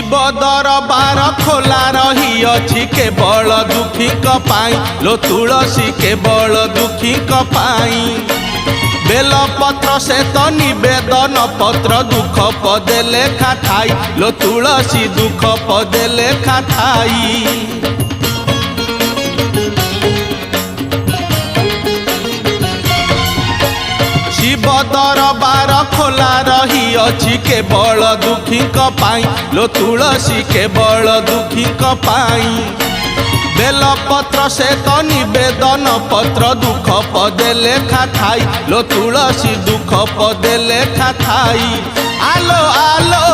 शिव दरबार खोला रही अछि केवल दुखी पाई लो तुलसी केवल दुखी पाई बेलपत्र से तो निवेदन पत्र दुख पदे लेखा थाई लो तुलसी दुख पदे लेखा थाई। शिव दरबार खोला रही अछि केवल दुखी पाई लो तुलसी केवल दुखी पाई बेलपत्र से तो निवेदन पत्र दुख पदे लेखा थाई लो तुलसी दुख पदे लेखा थाई। आलो आलो